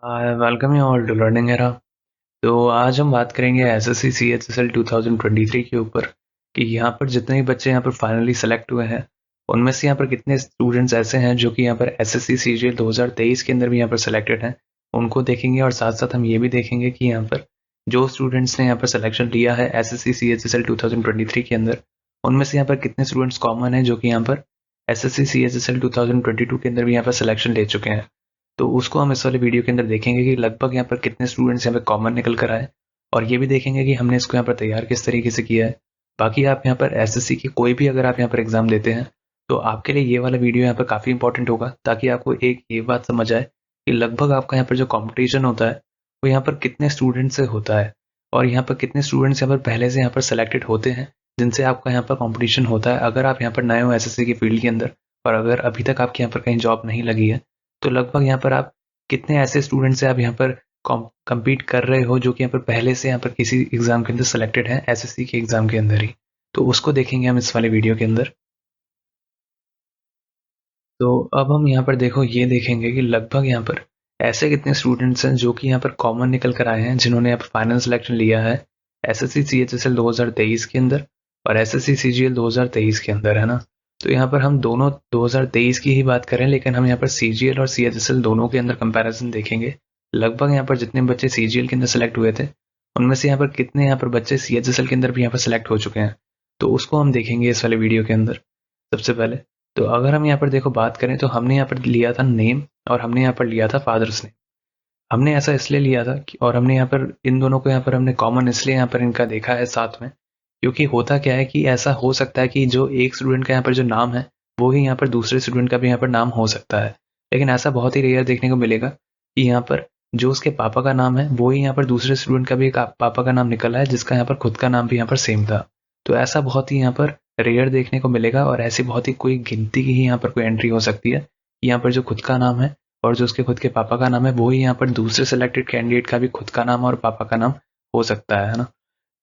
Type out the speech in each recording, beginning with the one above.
Welcome you all to learning era. तो आज हम बात करेंगे एसएससी सीएचएसएल 2023 के ऊपर कि यहाँ पर जितने भी बच्चे यहाँ पर फाइनली सेलेक्ट हुए हैं उनमें से यहाँ पर कितने स्टूडेंट्स ऐसे हैं जो कि यहाँ पर एसएससी सीजीएल 2023 के अंदर भी यहाँ पर सेलेक्टेड हैं, उनको देखेंगे। और साथ साथ हम ये भी देखेंगे कि यहाँ पर जो स्टूडेंट्स ने यहाँ पर सिलेक्शन लिया है एसएससी सीएचएसएल 2023 के अंदर, उनमें से यहाँ पर कितने स्टूडेंट्स कॉमन हैं जो कि यहाँ पर एसएससी सीएचएसएल 2022 के अंदर भी यहाँ पर सिलेक्शन ले चुके हैं। तो उसको हम इस वाले वीडियो के अंदर देखेंगे कि लगभग यहाँ पर कितने स्टूडेंट्स यहाँ पर कॉमन निकल कर आए, और ये भी देखेंगे कि हमने इसको यहाँ पर तैयार किस तरीके से किया है। बाकी आप यहाँ पर एसएससी की कोई भी अगर आप यहाँ पर एग्जाम देते हैं तो आपके लिए ये वाला वीडियो यहाँ पर काफ़ी इंपॉर्टेंट होगा, ताकि आपको एक ये बात समझ आए कि लगभग आपका यहाँ पर जो कॉम्पिटिशन होता है वो यहाँ पर कितने स्टूडेंट से होता है, और यहाँ पर कितने स्टूडेंट्स यहाँ पर पहले से यहाँ पर सेलेक्टेड होते हैं जिनसे आपका यहाँ पर कॉम्पिटिशन होता है। अगर आप यहाँ पर नए हो एसएससी की फील्ड के अंदर और अगर अभी तक आपके यहाँ पर कहीं जॉब नहीं लगी है, तो लगभग यहाँ पर आप कितने ऐसे स्टूडेंट से आप यहाँ पर कम्पीट कर रहे हो जो कि यहाँ पर पहले से यहाँ पर किसी एग्जाम के अंदर सेलेक्टेड है एसएससी के एग्जाम के अंदर ही। तो उसको देखेंगे हम इस वाले वीडियो के अंदर। तो अब हम यहाँ पर देखो ये देखेंगे कि लगभग यहाँ पर ऐसे कितने स्टूडेंट्स हैं जो कि यहाँ पर कॉमन निकल कर आए हैं जिन्होंने यहाँ पर फाइनल सिलेक्शन लिया है एसएससी सीएचएसएल 2023 के अंदर और एसएससी सीजीएल 2023 के अंदर, है ना। तो यहाँ पर हम दोनों 2023 की ही बात करें, लेकिन हम यहाँ पर सीजीएल और सीएचएसएल दोनों के अंदर कंपैरिजन देखेंगे। लगभग यहाँ पर जितने बच्चे सीजीएल के अंदर सेलेक्ट हुए थे उनमें से यहाँ पर कितने यहाँ पर बच्चे सीएचएसएल के अंदर भी यहाँ पर सेलेक्ट हो चुके हैं, तो उसको हम देखेंगे इस वाले वीडियो के अंदर। सबसे पहले तो अगर हम यहाँ पर देखो बात करें तो हमने यहाँ पर लिया था नेम और हमने यहाँ पर लिया था फादर्स नेम। हमने ऐसा इसलिए लिया था कि और हमने यहाँ पर इन दोनों को यहाँ पर हमने कॉमन इसलिए यहाँ पर इनका देखा है साथ में, क्योंकि होता क्या है कि ऐसा हो सकता है कि जो एक स्टूडेंट का यहाँ पर जो नाम है वो ही यहाँ पर दूसरे स्टूडेंट का भी यहाँ पर नाम हो सकता है। लेकिन ऐसा बहुत ही रेयर देखने को मिलेगा कि यहाँ पर जो उसके पापा का नाम है वो ही यहाँ पर दूसरे स्टूडेंट का भी एक पापा का नाम निकला है जिसका यहाँ पर खुद का नाम भी यहाँ पर सेम था। तो ऐसा बहुत ही यहाँ पर रेयर देखने को मिलेगा, और ऐसी बहुत ही कोई गिनती की ही यहाँ पर कोई एंट्री हो सकती है। यहाँ पर जो खुद का नाम है और जो उसके खुद के पापा का नाम है वो ही यहाँ पर दूसरे सेलेक्टेड कैंडिडेट का भी खुद का नाम और पापा का नाम हो सकता है ना।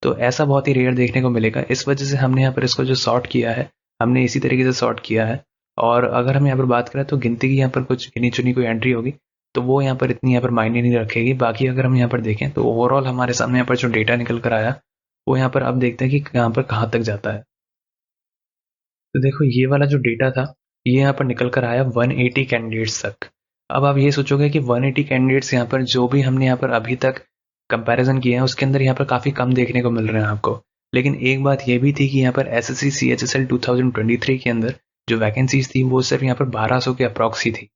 तो ऐसा बहुत ही रेयर देखने को मिलेगा, इस वजह से हमने यहाँ पर इसको जो सॉर्ट किया है हमने इसी तरीके से सॉर्ट किया है। और अगर हम यहाँ पर बात करें तो गिनती की यहाँ पर कुछ गिनी चुनी कोई एंट्री होगी तो वो यहाँ पर इतनी यहाँ पर मायने नहीं रखेगी। बाकी अगर हम यहाँ पर देखें तो ओवरऑल हमारे सामने यहाँ पर जो डेटा निकल कर आया वो यहाँ पर अब देखते हैं कि यहाँ पर कहाँ तक जाता है। तो देखो ये वाला जो डेटा था ये यहाँ पर निकल कर आया 180 कैंडिडेट्स तक। अब आप ये सोचोगे कि 180 कैंडिडेट्स यहाँ पर जो भी हमने यहाँ पर अभी तक कंपैरिजन किया है उसके अंदर यहाँ पर काफ़ी कम देखने को मिल रहे हैं आपको। लेकिन एक बात ये भी थी कि यहाँ पर एसएससी सीएचएसएल 2023 के अंदर जो वैकेंसीज थी वो सिर्फ यहाँ पर 1200 के अप्रॉक्स ही थी।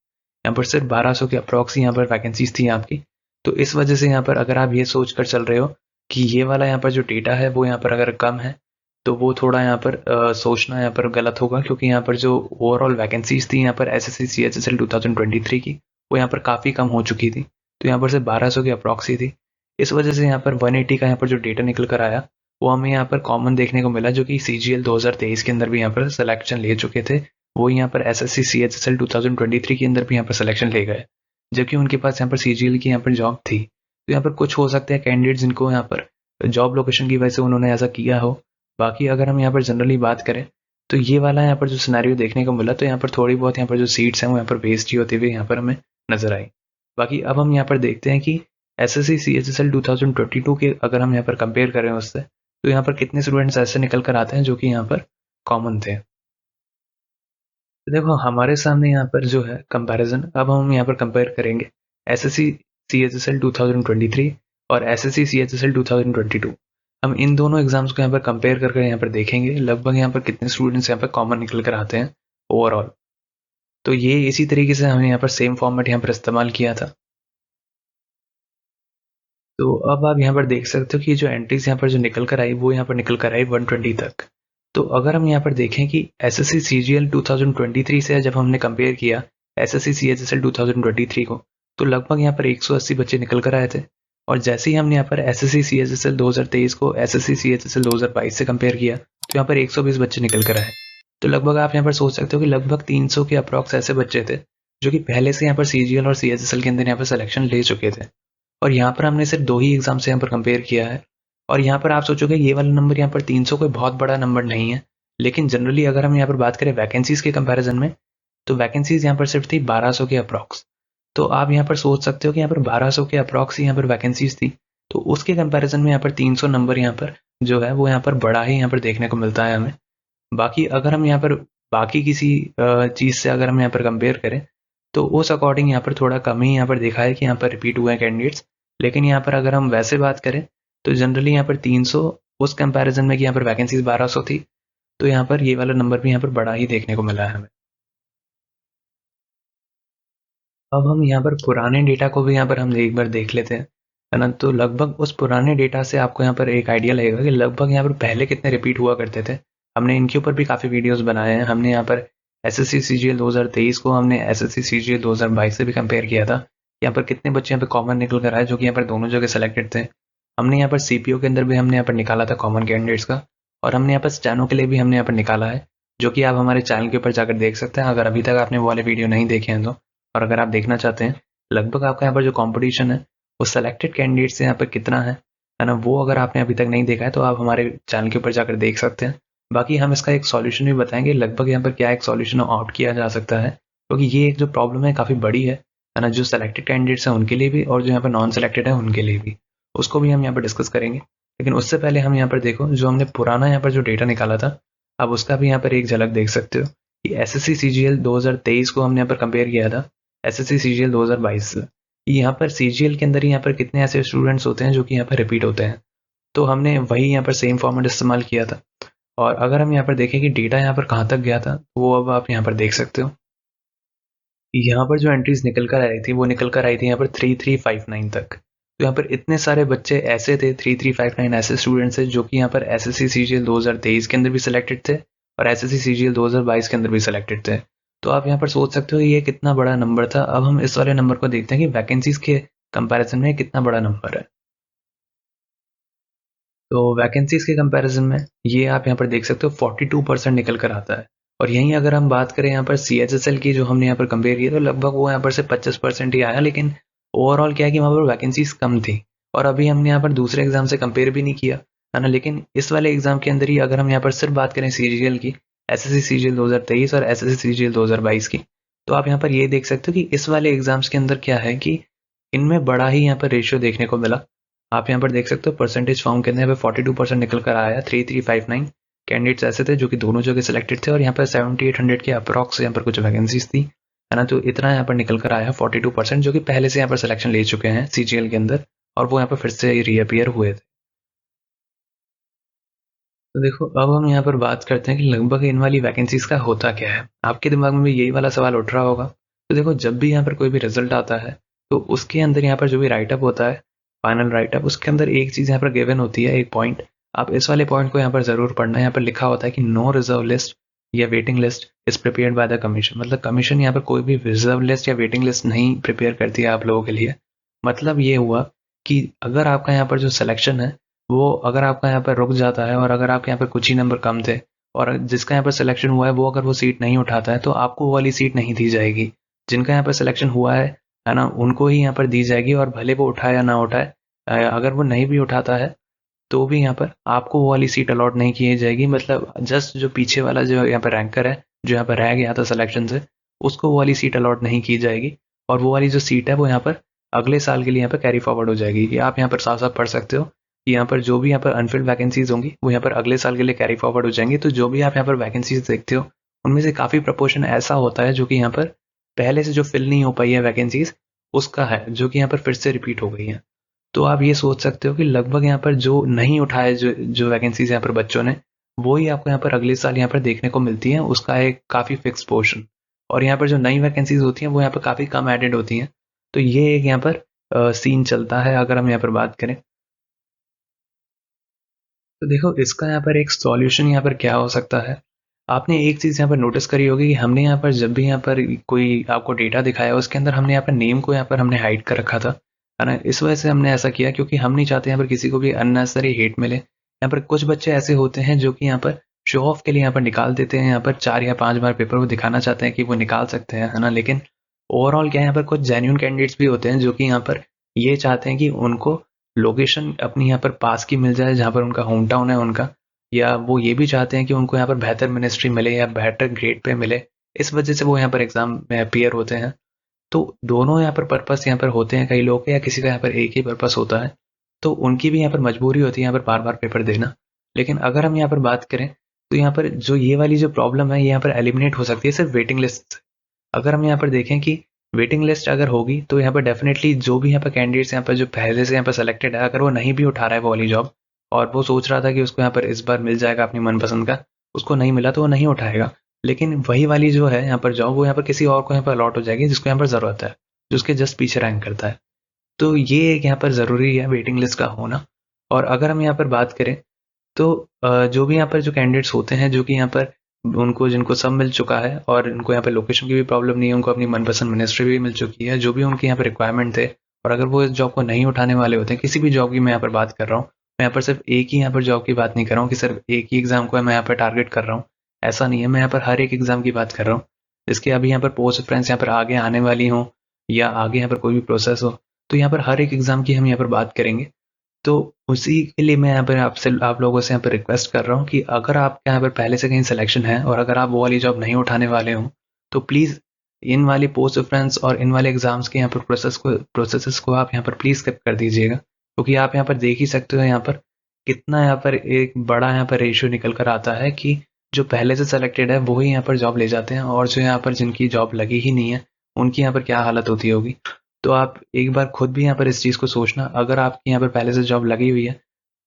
यहाँ पर सिर्फ 1200 के अप्रॉक्स ही यहाँ पर वैकेंसीज थी आपकी। तो इस वजह से यहाँ पर अगर आप ये सोच कर चल रहे हो कि ये वाला यहाँ पर जो डेटा है वो यहाँ पर अगर कम है तो वो थोड़ा यहाँ पर सोचना यहाँ पर गलत होगा, क्योंकि यहाँ पर जो ओवरऑल वैकेंसीज थी यहाँ पर एसएससी सीएचएसएल 2023 की वो यहाँ पर काफ़ी कम हो चुकी थी। तो यहाँ पर सिर्फ 1200 की अप्रॉक्सी थी। इस वजह से यहाँ पर 180 का यहाँ पर जो डेटा निकल कर आया वो हमें यहाँ पर कॉमन देखने को मिला, जो कि सीजीएल 2023 के अंदर भी यहाँ पर सिलेक्शन ले चुके थे वो यहाँ पर एसएससी सीएचएसएल 2023 के अंदर भी यहाँ पर सिलेक्शन ले गए, जबकि उनके पास यहाँ पर सीजीएल की यहाँ पर जॉब थी। तो यहाँ पर कुछ हो सकते हैं कैंडिडेट जिनको यहाँ पर जॉब लोकेशन की वजह से उन्होंने ऐसा किया हो। बाकी अगर हम यहाँ पर जनरली बात करें तो ये वाला यहाँ पर जो सिनेरियो देखने को मिला, तो यहाँ पर थोड़ी बहुत यहाँ पर जो सीट्स हैं वो यहाँ पर वेस्ट ही होती हुई यहाँ पर हमें नजर आई। बाकी अब हम यहाँ पर देखते हैं कि एसएससी सीएचएसएल 2022 के अगर हम यहाँ पर कंपेयर करें उससे, तो यहाँ पर कितने स्टूडेंट्स ऐसे निकल कर आते हैं जो कि यहाँ पर कॉमन थे। तो देखो हमारे सामने यहाँ पर जो है कंपैरिजन, अब हम यहाँ पर कंपेयर करेंगे एसएससी सीएचएसएल 2023 और एसएससी सीएचएसएल 2022। हम इन दोनों एग्जाम्स को यहाँ पर कंपेयर करके यहाँ पर देखेंगे लगभग यहाँ पर कितने स्टूडेंट्स यहाँ पर कॉमन निकल कर आते हैं ओवरऑल। तो ये इसी तरीके से हमने यहाँ पर सेम फॉर्मेट यहाँ पर इस्तेमाल किया था। तो अब आप यहाँ पर देख सकते हो कि जो एंट्रीज यहाँ पर जो निकल कर आई वो यहाँ पर निकल कर आई 120 तक। तो अगर हम यहाँ पर देखें कि एसएससी सीजीएल 2023 से जब हमने कंपेयर किया एसएससी सीएचएसएल 2023 को, तो लगभग यहाँ पर 180 बच्चे निकल कर आए थे। और जैसे ही हमने यहाँ पर एसएससी सीएचएसएल 2023 को एसएससी सीएचएसएल 2022 से कंपेयर किया तो यहाँ पर 120 बच्चे निकल कर आए। तो लगभग आप यहाँ पर सोच सकते हो कि लगभग 300 के अप्रॉक्स ऐसे बच्चे थे जो कि पहले से यहाँ पर सीजीएल और सीएचएसएल के अंदर यहाँ पर सिलेक्शन ले चुके थे। और यहाँ पर हमने सिर्फ 2 ही एग्जाम से यहाँ पर कंपेयर किया है। और यहाँ पर आप सोचोगे ये वाला नंबर यहाँ पर 300 कोई बहुत बड़ा नंबर नहीं है, लेकिन जनरली अगर हम यहाँ पर बात करें वैकेंसीज के कंपैरिजन में तो वैकेंसीज यहाँ पर सिर्फ थी 1200 के अप्रॉक्स। तो आप यहाँ पर सोच सकते हो कि यहाँ पर 1200 के अप्रॉक्स यहाँ पर वैकेंसीज थी, तो उसके कंपैरिजन में यहाँ पर 300 नंबर यहाँ पर जो है वो यहाँ पर बड़ा ही यहाँ पर देखने को मिलता है हमें। बाकी अगर हम यहाँ पर बाकी किसी चीज़ से अगर हम यहाँ पर कंपेयर करें, तो उस अकॉर्डिंग यहाँ पर थोड़ा कम ही यहाँ पर देखा है कि यहाँ पर रिपीट हुए हैं कैंडिडेट्स। लेकिन यहाँ पर अगर हम वैसे बात करें, तो जनरली यहाँ पर 300 उस कंपैरिजन में कि यहाँ पर वैकेंसीज 1200 थी, तो यहाँ पर ये वाला नंबर भी यहाँ पर बड़ा ही देखने को मिला है हमें। अब हम यहाँ पर पुराने डेटा को भी यहाँ पर हम एक बार देख लेते हैं, है ना? तो लगभग उस पुराने डेटा से आपको यहाँ पर एक आइडिया लगेगा कि लगभग यहाँ पर पहले कितने रिपीट हुआ करते थे। हमने इनके ऊपर भी काफ़ी वीडियोस बनाए हैं। हमने यहाँ पर एसएससी सीजीएल 2023 को हमने एसएससी सीजीएल 2022 से भी कंपेयर किया था। यहाँ पर कितने बच्चे यहाँ पर कॉमन निकल कर आए जो कि यहाँ पर दोनों जगह सेलेक्टेड थे। हमने यहाँ पर सीपीओ के अंदर भी हमने यहाँ पर निकाला था कॉमन कैंडिडेट्स का, और हमने यहाँ पर स्टैनो के लिए भी हमने यहाँ पर निकाला है, जो कि आप हमारे चैनल के ऊपर जाकर देख सकते हैं अगर अभी तक आपने वो वाले वीडियो नहीं देखे हैं तो। और अगर आप देखना चाहते हैं लगभग आपका यहाँ पर जो कंपटीशन है वो सेलेक्टेड कैंडिडेट से यहाँ पर कितना है ना, वो अगर आपने अभी तक नहीं देखा है तो आप हमारे चैनल के ऊपर जाकर देख सकते हैं। बाकी हम इसका एक सॉल्यूशन भी बताएंगे लगभग यहाँ पर क्या एक सॉल्यूशन आउट किया जा सकता है, क्योंकि ये एक जो प्रॉब्लम है काफ़ी बड़ी है ना, जो सेलेक्टेड कैंडिडेट्स हैं उनके लिए भी और जो यहाँ पर नॉन सेलेक्टेड है उनके लिए भी, उसको भी हम यहाँ पर डिस्कस करेंगे। लेकिन उससे पहले हम यहाँ पर देखो जो हमने पुराना यहाँ पर जो डेटा निकाला था, अब उसका भी यहाँ पर एक झलक देख सकते हो कि एसएससी सीजीएल 2023 को हमने यहाँ पर कंपेयर किया था एसएससी सीजीएल 2022 से। यहाँ पर सीजीएल के अंदर यहाँ पर कितने ऐसे स्टूडेंट्स होते हैं जो कि यहाँ पर रिपीट होते हैं, तो हमने वही यहाँ पर सेम फॉर्मेट इस्तेमाल किया था। और अगर हम यहाँ पर देखें कि डेटा यहाँ पर कहाँ तक गया था, तो वो अब आप यहाँ पर देख सकते हो। यहाँ पर जो एंट्रीज निकल कर आई थी वो निकल कर आई थी यहाँ पर 3359 तक। तो यहाँ पर इतने सारे बच्चे ऐसे थे, 3359 ऐसे स्टूडेंट्स थे जो कि यहाँ पर एसएससी सीजीएल 2023 के अंदर भी सिलेक्टेड थे और एसएससी सीजीएल 2022 के अंदर भी सिलेक्टेड थे। तो आप यहाँ पर सोच सकते हो ये कितना बड़ा नंबर था। अब हम इस वाले नंबर को देखते हैं कि वैकेंसीज के कंपैरिजन में कितना बड़ा नंबर है। तो वैकेंसीज के कंपैरिजन में ये आप यहाँ पर देख सकते हो 42% निकल कर आता है। और यहीं अगर हम बात करें यहाँ पर CHSL की जो हमने यहाँ पर कंपेयर किया तो लगभग वो यहाँ पर से 25% ही आया, लेकिन ओवरऑल क्या है कि वहाँ पर वैकेंसीज कम थी। और अभी हमने यहाँ पर दूसरे एग्जाम से कंपेयर भी नहीं किया, है ना, लेकिन इस वाले एग्जाम के अंदर ही अगर हम यहाँ पर सिर्फ बात करें सीजीएल की, एसएससी सीजीएल 2023 और एसएससी सीजीएल 2022 की, तो आप यहाँ पर ये देख सकते हो कि इस वाले एग्जाम्स के अंदर क्या है कि इनमें बड़ा ही यहाँ पर रेशियो देखने को मिला। आप यहाँ पर देख सकते हो परसेंटेज फॉर्म के अंदर यहाँ पर 42% निकल कर आया। 3359 कैंडिडेट्स ऐसे थे जो कि दोनों जगह सिलेक्टेड थे और यहाँ पर 7800 के अप्रॉक्स यहाँ पर कुछ वैकेंसीज थी, है ना। तो इतना यहाँ पर निकल कर आया 42% जो कि पहले से यहाँ पर सिलेक्शन ले चुके हैं सीजीएल के अंदर और वो यहाँ पर फिर से रीअपियर हुए थे। तो देखो अब हम यहाँ पर बात करते हैं कि लगभग इन वाली वैकेंसीज का होता क्या है। आपके दिमाग में भी यही वाला सवाल उठ रहा होगा। तो देखो जब भी यहाँ पर कोई भी रिजल्ट आता है तो उसके अंदर यहाँ पर जो भी राइटअप होता है, फाइनल राइटअप, उसके अंदर एक चीज़ यहाँ पर गिवन होती है, एक पॉइंट। आप इस वाले पॉइंट को यहाँ पर ज़रूर पढ़ना है। यहाँ पर लिखा होता है कि नो रिजर्व लिस्ट या waiting list is prepared by the commission. मतलब कमीशन यहाँ पर कोई भी रिजर्व लिस्ट या वेटिंग लिस्ट नहीं प्रिपेयर करती है आप लोगों के लिए। मतलब ये हुआ कि अगर आपका यहाँ पर जो सिलेक्शन है वो अगर आपका यहाँ पर रुक जाता है और अगर आपके यहाँ पर कुछ ही नंबर कम थे और जिसका यहाँ पर सिलेक्शन हुआ है वो अगर वो सीट नहीं उठाता है तो आपको वो वाली सीट नहीं दी जाएगी। जिनका यहाँ पर सिलेक्शन हुआ है ना, उनको ही यहाँ पर दी जाएगी और भले वो उठाए या ना उठाए, अगर वो नहीं भी उठाता है तो भी यहाँ पर आपको वो वाली सीट अलॉट नहीं की जाएगी। मतलब जस्ट जो पीछे वाला जो यहाँ पर रैंकर है जो यहाँ पर रह गया था सिलेक्शन से, उसको वो वाली सीट अलॉट नहीं की जाएगी और वो वाली जो सीट है वो यहाँ पर अगले साल के लिए यहाँ पर कैरी फॉरवर्ड हो जाएगी। कि आप यहाँ पर साफ साफ पढ़ सकते हो कि यहाँ पर जो भी यहाँ पर अनफिल्ड वैकेंसीज होंगी वो यहाँ पर अगले साल के लिए कैरी फॉरवर्ड हो जाएंगी। तो जो भी आप यहाँ पर वैकेंसीज देखते हो उनमें से काफ़ी प्रपोर्शन ऐसा होता है जो कि यहाँ पर पहले से जो फिल नहीं हो पाई है वैकेंसीज उसका है, जो कि यहाँ पर फिर से रिपीट हो गई है। तो आप ये सोच सकते हो कि लगभग यहाँ पर जो नहीं उठाए जो वैकेंसीज यहाँ पर बच्चों ने, वो ही आपको यहाँ पर अगले साल यहाँ पर देखने को मिलती है, उसका एक काफ़ी फिक्स पोर्शन। और यहाँ पर जो नई वैकेंसीज होती हैं वो यहाँ पर काफ़ी कम एडेड होती हैं। तो ये एक यहाँ पर सीन चलता है अगर हम यहाँ पर बात करें। तो देखो इसका यहाँ पर एक सॉल्यूशन यहाँ पर क्या हो सकता है। आपने एक चीज़ यहाँ पर नोटिस करी होगी कि हमने यहाँ पर जब भी यहाँ पर कोई आपको डेटा दिखाया उसके अंदर हमने यहाँ पर नेम को यहाँ पर हमने हाइड कर रखा था, है ना। इस वजह से हमने ऐसा किया क्योंकि हम नहीं चाहते यहाँ पर किसी को भी अननेसेसरी हेट मिले। यहाँ पर कुछ बच्चे ऐसे होते हैं जो कि यहाँ पर शो ऑफ के लिए यहाँ पर निकाल देते हैं, यहाँ पर 4 या 5 बार पेपर वो दिखाना चाहते हैं कि वो निकाल सकते हैं, है ना। लेकिन ओवरऑल क्या है, यहाँ पर कुछ जेन्युइन कैंडिडेट्स भी होते हैं जो कि यहाँ पर ये चाहते हैं कि उनको लोकेशन अपनी यहाँ पर पास की मिल जाए जहाँ पर उनका होम टाउन है उनका, या वो ये भी चाहते हैं कि उनको यहाँ पर बेहतर मिनिस्ट्री मिले या बेहतर ग्रेड पे मिले। इस वजह से वो यहाँ पर एग्जाम में अपीयर होते हैं। तो दोनों यहाँ पर पर्पस यहाँ पर होते हैं कई लोगों के, या किसी का यहाँ पर एक ही पर्पस होता है, तो उनकी भी यहाँ पर मजबूरी होती है यहाँ पर बार बार पेपर देना। लेकिन अगर हम यहाँ पर बात करें तो यहाँ पर जो ये वाली जो प्रॉब्लम है ये यहाँ पर एलिमिनेट हो सकती है सिर्फ वेटिंग लिस्ट से। अगर हम यहाँ पर देखें कि वेटिंग लिस्ट अगर होगी तो यहाँ पर डेफिनेटली जो भी यहाँ पर कैंडिडेट्स यहाँ पर जो पहले से यहाँ पर सेलेक्टेड है, अगर वो नहीं भी उठा रहा है वो वाली जॉब, और वो सोच रहा था कि उसको यहाँ पर इस बार मिल जाएगा अपनी मनपसंद का, उसको नहीं मिला तो वो नहीं उठाएगा। लेकिन वही वाली जो है यहाँ पर जॉब वो यहाँ पर किसी और को यहाँ पर अलॉट हो जाएगी जिसको यहाँ पर ज़रूरत है, जो उसके जस्ट पीछे रैंक करता है। तो ये एक यहाँ पर ज़रूरी है वेटिंग लिस्ट का होना। और अगर हम यहाँ पर बात करें तो जो भी यहाँ पर जो कैंडिडेट्स होते हैं जो कि यहाँ पर उनको जिनको सब मिल चुका है और उनको यहाँ पर लोकेशन की भी प्रॉब्लम नहीं है, उनको अपनी मनपसंद मिनिस्ट्री भी मिल चुकी है, जो भी उनके यहाँ पर रिक्वायरमेंट थे, और अगर वो इस जॉब को नहीं उठाने वाले होते हैं, किसी भी जॉब की मैं यहाँ पर बात कर रहा हूँ, मैं यहाँ पर सिर्फ एक ही यहाँ पर जॉब की बात नहीं कर रहा हूँ कि सिर्फ एक ही एग्जाम को मैं यहाँ पर टारगेट कर रहा हूँ, ऐसा नहीं है। मैं यहाँ पर हर एक एग्जाम की बात कर रहा हूँ जिसके अभी यहाँ पर पोस्ट रेफरेंस यहाँ पर आगे आने वाली हो या आगे यहाँ पर कोई भी प्रोसेस हो, तो यहाँ पर हर एक एग्जाम की हम यहाँ पर बात करेंगे। तो उसी के लिए मैं यहाँ पर आपसे आप लोगों से यहाँ पर रिक्वेस्ट कर रहा हूँ कि अगर आपके यहाँ पर पहले से कहीं सिलेक्शन है और अगर आप वो वाली जॉब नहीं उठाने वाले हो तो प्लीज़ इन वाली पोस्ट रेफरेंस और इन वाले एग्जाम्स के यहाँ पर प्रोसेसेस को आप यहाँ पर प्लीज़ स्किप कर दीजिएगा, क्योंकि आप यहाँ पर देख ही सकते हो यहाँ पर कितना यहाँ पर एक बड़ा यहाँ पर रेशियो निकल कर आता है कि जो पहले से सेलेक्टेड है वही यहाँ पर जॉब ले जाते हैं, और जो यहाँ पर जिनकी जॉब लगी ही नहीं है उनकी यहाँ पर क्या हालत होती होगी। तो आप एक बार खुद भी यहाँ पर इस चीज़ को सोचना, अगर आपकी यहाँ पर पहले से जॉब लगी हुई है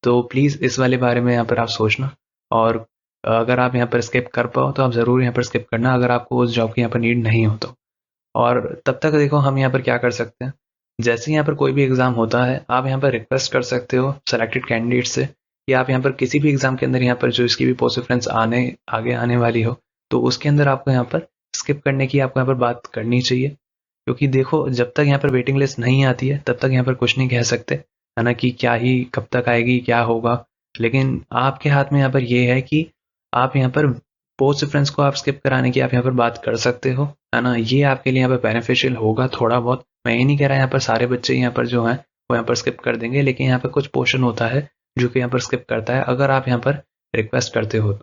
तो प्लीज़ इस वाले बारे में यहाँ पर आप सोचना, और अगर आप यहाँ पर स्किप कर पाओ तो आप ज़रूर यहाँ पर स्किप करना अगर आपको उस जॉब की यहाँ पर नीड नहीं हो तो। और तब तक देखो हम यहाँ पर क्या कर सकते हैं, जैसे यहाँ पर कोई भी एग्ज़ाम होता है आप यहाँ पर रिक्वेस्ट कर सकते हो सेलेक्टेड कैंडिडेट से, या आप यहाँ पर किसी भी एग्ज़ाम के अंदर यहाँ पर जो इसकी भी पोस्ट रेफरेंस आगे आने वाली हो तो उसके अंदर आपको यहाँ पर स्किप करने की आपको यहाँ पर बात करनी चाहिए। क्योंकि देखो जब तक यहाँ पर वेटिंग लिस्ट नहीं आती है तब तक यहाँ पर कुछ नहीं कह सकते, है ना, कि क्या ही कब तक आएगी क्या होगा। लेकिन आपके हाथ में यहाँ पर ये है कि आप यहाँ पर पोस्ट रेफरेंस को आप स्किप कराने की आप यहाँ पर बात कर सकते हो, है ना। ये आपके लिए यहाँ पर बेनिफिशियल होगा थोड़ा बहुत। मैं ये नहीं कह रहा यहाँ पर सारे बच्चे यहाँ पर जो हैं वो यहाँ पर स्किप कर देंगे, लेकिन यहाँ पर कुछ पोर्शन होता है जो कि यहाँ पर स्किप करता है अगर आप यहाँ पर रिक्वेस्ट करते हो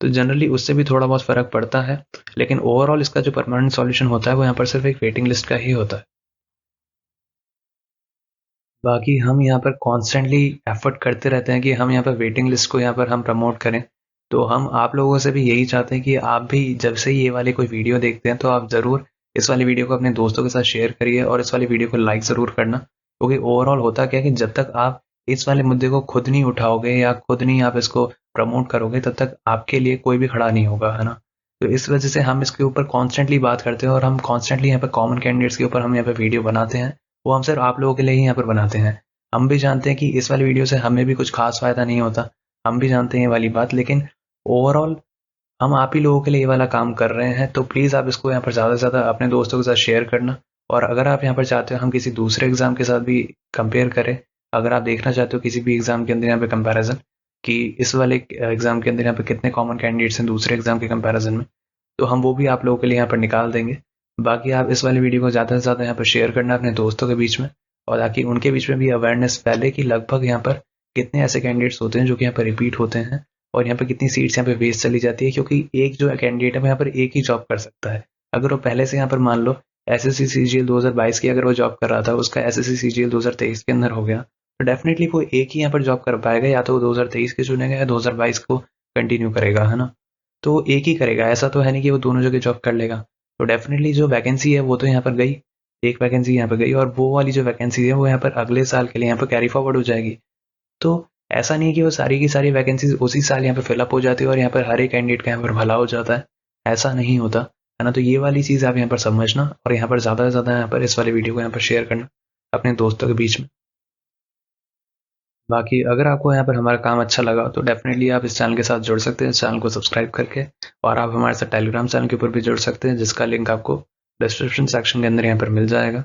तो जनरली उससे भी थोड़ा बहुत फ़र्क पड़ता है। लेकिन ओवरऑल इसका जो परमानेंट सॉल्यूशन होता है वो यहाँ पर सिर्फ एक वेटिंग लिस्ट का ही होता है। बाकी हम यहाँ पर कॉन्स्टेंटली एफर्ट करते रहते हैं कि हम यहाँ पर वेटिंग लिस्ट को यहाँ पर हम प्रमोट करें। तो हम आप लोगों से भी यही चाहते हैं कि आप भी जब से ये वाले कोई वीडियो देखते हैं तो आप ज़रूर इस वाली वीडियो को अपने दोस्तों के साथ शेयर करिए और इस वाली वीडियो को लाइक ज़रूर करना। क्योंकि ओवरऑल होता क्या है कि जब तक आप इस वाले मुद्दे को खुद नहीं उठाओगे या खुद नहीं आप इसको प्रमोट करोगे तब तक आपके लिए कोई भी खड़ा नहीं होगा, है ना। तो इस वजह से हम इसके ऊपर कॉन्स्टेंटली बात करते हैं और हम कॉन्स्टेंटली यहाँ पर कॉमन कैंडिडेट्स के ऊपर हम यहाँ पर वीडियो बनाते हैं। वो हम सिर्फ आप लोगों के लिए ही यहाँ पर बनाते हैं। हम भी जानते हैं कि इस वाली वीडियो से हमें भी कुछ खास फ़ायदा नहीं होता, हम भी जानते हैं ये वाली बात, लेकिन ओवरऑल हम आप ही लोगों के लिए ये वाला काम कर रहे हैं। तो प्लीज़ आप इसको यहाँ पर ज़्यादा से ज़्यादा अपने दोस्तों के साथ शेयर करना। और अगर आप यहाँ पर चाहते हो हम किसी दूसरे एग्ज़ाम के साथ भी कंपेयर करें, अगर आप देखना चाहते हो किसी भी एग्ज़ाम के अंदर यहाँ पे कंपैरिजन कि इस वाले एग्ज़ाम के अंदर यहाँ पे कितने कॉमन कैंडिडेट्स हैं दूसरे एग्ज़ाम के कंपैरिजन में, तो हम वो भी आप लोगों के लिए यहाँ पर निकाल देंगे। बाकी आप इस वाली वीडियो को ज़्यादा से ज़्यादा यहाँ पर शेयर करना अपने दोस्तों के बीच में, और ताकि उनके बीच में भी अवेयरनेस फैले कि लगभग यहाँ पर कितने ऐसे कैंडिडेट्स होते हैं जो कि यहाँ पर रिपीट होते हैं, और यहाँ पर कितनी सीट्स यहाँ पे वेस्ट चली जाती है। क्योंकि एक जो कैंडिडेट है वो यहाँ पर एक ही जॉब कर सकता है। अगर वो पहले से यहाँ पर मान लो एसएससी सीजीएल 2022 की अगर वो जॉब कर रहा था, उसका एसएससी सीजीएल 2023 के अंदर हो गया, तो डेफिनेटली वो एक ही यहाँ पर जॉब कर पाएगा, या तो वो 2023 के चुनेगा या 2022 को कंटिन्यू करेगा, है ना। तो एक ही करेगा, ऐसा तो है नहीं कि वो दोनों जगह जॉब कर लेगा। तो डेफिनेटली जो वैकेंसी है वो तो यहाँ पर गई, एक वैकेंसी यहाँ पर गई, और वो वाली जो वैकेंसी है वो यहाँ पर अगले साल के लिए यहाँ पर कैरी फॉरवर्ड हो जाएगी। तो ऐसा नहीं है कि वो सारी की सारी वैकेंसीज उसी साल यहाँ पे फिलअप हो जाती है और यहाँ पर हर एक कैंडिडेट का यहाँ पर भला हो जाता है, ऐसा नहीं होता, है ना। तो ये वाली चीज़ आप यहाँ पर समझना और यहाँ पर ज़्यादा से ज़्यादा यहाँ पर इस वाली वीडियो को यहाँ पर शेयर करना अपने दोस्तों के बीच में। बाकी अगर आपको यहाँ पर हमारा काम अच्छा लगा तो डेफिनेटली आप इस चैनल के साथ जुड़ सकते हैं, इस चैनल को सब्सक्राइब करके, और आप हमारे साथ टेलीग्राम चैनल के ऊपर भी जुड़ सकते हैं जिसका लिंक आपको डिस्क्रिप्शन सेक्शन के अंदर यहाँ पर मिल जाएगा।